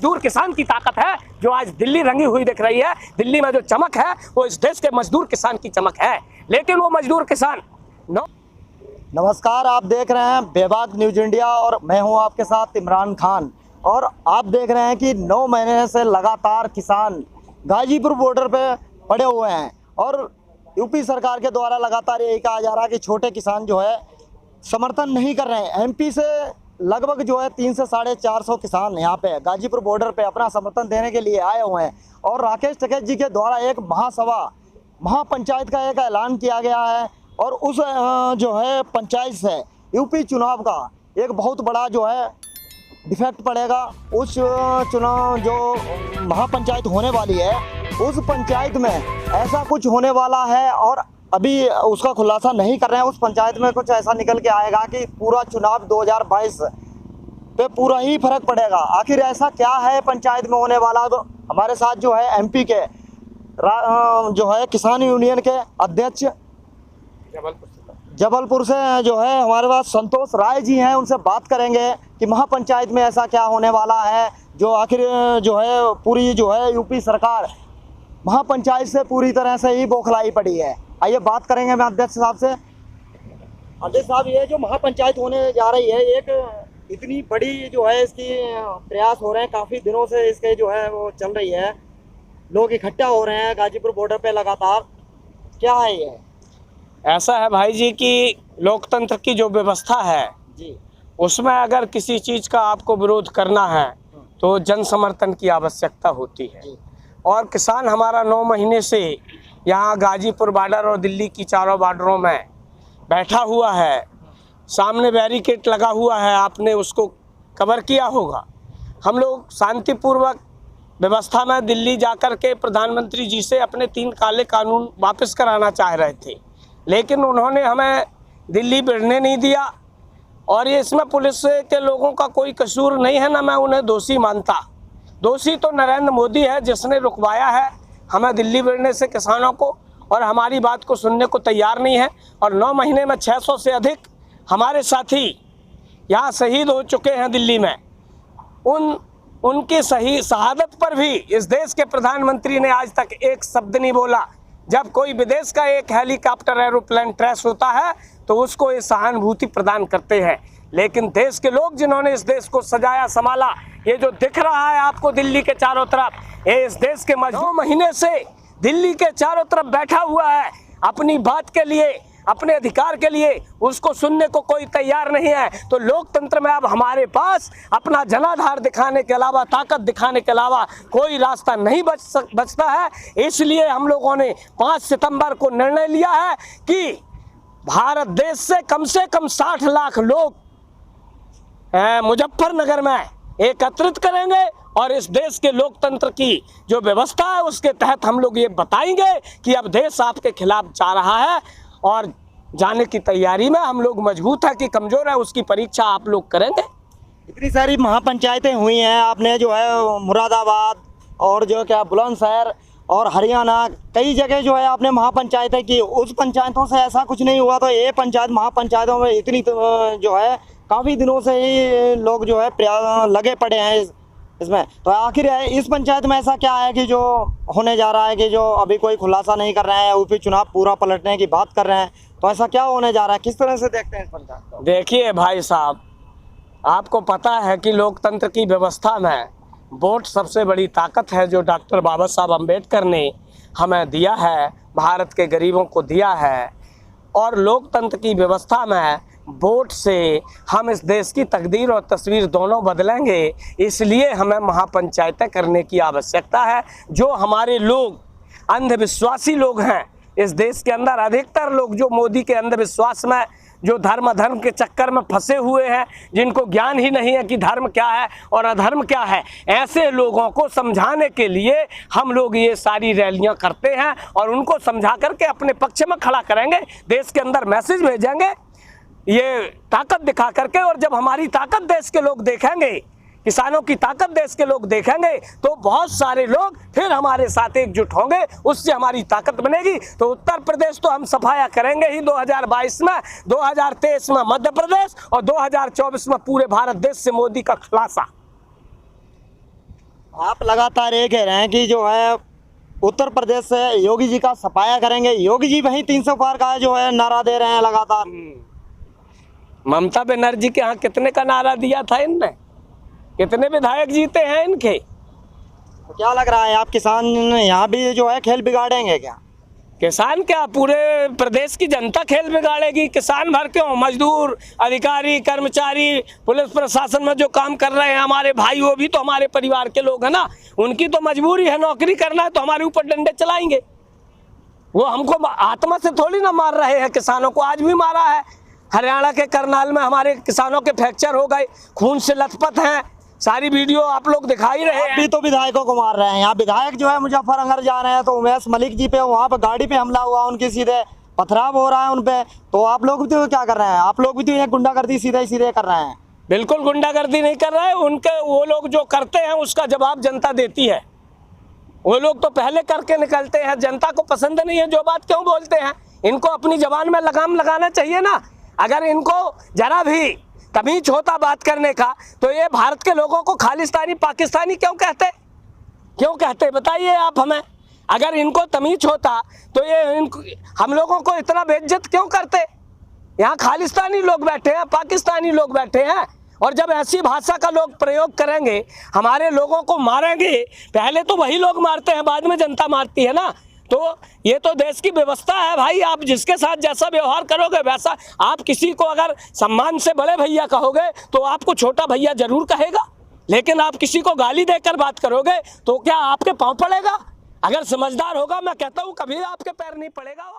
मजदूर किसान की ताकत है जो आज दिल्ली रंगी हुई दिख रही है। दिल्ली में जो चमक है वो इस देश के मजदूर किसान की चमक है, लेकिन वो मजदूर किसान नमस्कार, आप देख रहे हैं बेबाक न्यूज इंडिया और मैं हूं आपके साथ इमरान खान। और आप देख रहे हैं कि 9 महीने से लगातार किसान गाजीपुर बॉर्डर पे पड़े हुए हैं और यूपी सरकार के द्वारा लगातार यही कहा जा रहा है कि छोटे किसान जो है समर्थन नहीं कर रहे हैं। एमपी से लगभग जो है 300 से 450 किसान यहाँ पे गाजीपुर बॉर्डर पे अपना समर्थन देने के लिए आए हुए हैं। और राकेश टिकैत जी के द्वारा एक महापंचायत का एक ऐलान किया गया है और उस जो है पंचायत से यूपी चुनाव का एक बहुत बड़ा जो है डिफेक्ट पड़ेगा। उस चुनाव जो महापंचायत होने वाली है उस पंचायत में ऐसा कुछ होने वाला है और अभी उसका खुलासा नहीं कर रहे हैं। उस पंचायत में कुछ ऐसा निकल के आएगा कि पूरा चुनाव 2022 पे पूरा ही फर्क पड़ेगा। आखिर ऐसा क्या है पंचायत में होने वाला? तो हमारे साथ जो है एमपी के जो है किसान यूनियन के अध्यक्ष जबलपुर से जो है हमारे पास संतोष राय जी हैं, उनसे बात करेंगे कि महापंचायत में ऐसा क्या होने वाला है जो आखिर जो है पूरी जो है यूपी सरकार महापंचायत से पूरी तरह से ही बौखलाई पड़ी है। आइए बात करेंगे मैं अध्यक्ष साहब से। अध्यक्ष साहब, ये जो महापंचायत होने जा रही है एक इतनी बड़ी जो है इसकी प्रयास हो रहे हैं, काफ़ी दिनों से इसके जो है वो चल रही है, लोग इकट्ठा हो रहे हैं गाजीपुर बॉर्डर पे लगातार, क्या है ये? ऐसा है भाई जी कि लोकतंत्र की जो व्यवस्था है जी, उसमें अगर किसी चीज़ का आपको विरोध करना है तो जन समर्थन की आवश्यकता होती है। और किसान हमारा 9 महीने से यहाँ गाजीपुर बॉर्डर और दिल्ली की चारों बॉर्डरों में बैठा हुआ है। सामने बैरिकेड लगा हुआ है, आपने उसको कवर किया होगा। हम लोग शांतिपूर्वक व्यवस्था में दिल्ली जाकर के प्रधानमंत्री जी से अपने 3 काले कानून वापस कराना चाह रहे थे, लेकिन उन्होंने हमें दिल्ली बढ़ने नहीं दिया। और ये इसमें पुलिस के लोगों का कोई कसूर नहीं है, ना मैं उन्हें दोषी मानता। दोषी तो नरेंद्र मोदी है जिसने रुकवाया है हमें दिल्ली बढ़ने से किसानों को, और हमारी बात को सुनने को तैयार नहीं है। और 9 महीने में 600 से अधिक हमारे साथी यहाँ शहीद हो चुके हैं दिल्ली में। उनकी सही शहादत पर भी इस देश के प्रधानमंत्री ने आज तक एक शब्द नहीं बोला। जब कोई विदेश का एक हेलीकॉप्टर एरोप्लेन क्रैश होता है तो उसको ये सहानुभूति प्रदान करते हैं, लेकिन देश के लोग जिन्होंने इस देश को सजाया संभाला, ये जो दिख रहा है आपको दिल्ली के चारों तरफ, ये इस देश के 9 महीने से दिल्ली के चारों तरफ बैठा हुआ है अपनी बात के लिए, अपने अधिकार के लिए, उसको सुनने को कोई तैयार नहीं है। तो लोकतंत्र में अब हमारे पास अपना जनाधार दिखाने के अलावा, ताकत दिखाने के अलावा कोई रास्ता नहीं बचता है। इसलिए हम लोगों ने 5 सितंबर को निर्णय लिया है कि भारत देश से कम 60 लाख लोग मुजफ्फरनगर में एकत्रित करेंगे और इस देश के लोकतंत्र की जो व्यवस्था है उसके तहत हम लोग ये बताएंगे कि अब देश आपके खिलाफ जा रहा है और जाने की तैयारी में हम लोग मजबूत है कि कमज़ोर है, उसकी परीक्षा आप लोग करेंगे। इतनी सारी महापंचायतें हुई हैं, आपने जो है मुरादाबाद और जो क्या बुलंदशहर और हरियाणा कई जगह जो है आपने महापंचायतें की, उस पंचायतों से ऐसा कुछ नहीं हुआ। तो ये पंचायत महापंचायतों में इतनी जो है काफ़ी दिनों से ही लोग जो है लगे पड़े हैं इसमें। तो आखिर इस पंचायत में ऐसा क्या है कि जो होने जा रहा है कि जो अभी कोई खुलासा नहीं कर रहे हैं, यूपी चुनाव पूरा पलटने की बात कर रहे हैं, तो ऐसा क्या होने जा रहा है? किस तरह से देखते हैं इस पंचायत को? देखिए भाई साहब, आपको पता है कि लोकतंत्र की व्यवस्था में वोट सबसे बड़ी ताकत है जो डॉक्टर बाबा साहब अम्बेडकर ने हमें दिया है, भारत के गरीबों को दिया है। और लोकतंत्र की व्यवस्था में वोट से हम इस देश की तकदीर और तस्वीर दोनों बदलेंगे। इसलिए हमें महापंचायतें करने की आवश्यकता है। जो हमारे लोग अंधविश्वासी लोग हैं इस देश के अंदर, अधिकतर लोग जो मोदी के अंधविश्वास में, जो धर्म के चक्कर में फंसे हुए हैं, जिनको ज्ञान ही नहीं है कि धर्म क्या है और अधर्म क्या है, ऐसे लोगों को समझाने के लिए हम लोग ये सारी रैलियां करते हैं और उनको समझा करके अपने पक्ष में खड़ा करेंगे, देश के अंदर मैसेज भेजेंगे ये ताकत दिखा करके। और जब हमारी ताकत देश के लोग देखेंगे, किसानों की ताकत देश के लोग देखेंगे, तो बहुत सारे लोग फिर हमारे साथ एकजुट होंगे, उससे हमारी ताकत बनेगी। तो उत्तर प्रदेश तो हम सफाया करेंगे ही 2022 में, 2023 में मध्य प्रदेश और 2024 में पूरे भारत देश से मोदी का खुलासा। आप लगातार ये कह रहे हैं कि जो है उत्तर प्रदेश से योगी जी का सफाया करेंगे, योगी जी वहीं 300 पार का जो है नारा दे रहे हैं लगातार। ममता बनर्जी के यहाँ कितने का नारा दिया था इनने, कितने विधायक जीते हैं इनके। तो क्या लग रहा है आप किसान यहाँ भी जो है खेल बिगाड़ेंगे क्या? किसान क्या, पूरे प्रदेश की जनता खेल बिगाड़ेगी। किसान भर क्यों, मजदूर, अधिकारी, कर्मचारी, पुलिस प्रशासन में जो काम कर रहे हैं हमारे भाई, वो भी तो हमारे परिवार के लोग हैं ना। उनकी तो मजबूरी है, नौकरी करना है तो हमारे ऊपर डंडे चलाएंगे। वो हमको आत्मा से थोड़ी ना मार रहे हैं, किसानों को आज भी मारा है। हरियाणा के करनाल में हमारे किसानों के फ्रैक्चर हो गए, खून से लथपथ हैं, सारी वीडियो आप लोग दिखाई रहे हैं। अभी तो विधायकों को मार रहे हैं। यहाँ विधायक जो है मुजफ्फरनगर जा रहे हैं तो उमेश मलिक जी पे वहाँ पे गाड़ी पे हमला हुआ, उनके सीधे पथराव हो रहा है उनपे। तो आप लोग भी तो क्या कर रहे हैं? आप लोग भी तो ये गुंडागर्दी सीधे कर रहे हैं। बिल्कुल गुंडागर्दी नहीं कर रहे हैं। उनके वो लोग जो करते हैं उसका जवाब जनता देती है। वो लोग तो पहले करके निकलते हैं, जनता को पसंद नहीं है जो बात क्यों बोलते हैं। इनको अपनी जबान में लगाम लगाना चाहिए ना। अगर इनको जरा भी तमीज होता बात करने का तो ये भारत के लोगों को खालिस्तानी पाकिस्तानी क्यों कहते बताइए आप हमें। अगर इनको तमीज होता तो ये हम लोगों को इतना बेइज्जत क्यों करते। यहाँ खालिस्तानी लोग बैठे हैं, पाकिस्तानी लोग बैठे हैं, और जब ऐसी भाषा का लोग प्रयोग करेंगे, हमारे लोगों को मारेंगे। पहले तो वही लोग मारते हैं, बाद में जनता मारती है ना। तो ये तो देश की व्यवस्था है भाई। आप जिसके साथ जैसा व्यवहार करोगे वैसा। आप किसी को अगर सम्मान से बड़े भैया कहोगे तो आपको छोटा भैया जरूर कहेगा, लेकिन आप किसी को गाली देकर बात करोगे तो क्या आपके पाँव पड़ेगा? अगर समझदार होगा, मैं कहता हूँ कभी आपके पैर नहीं पड़ेगा।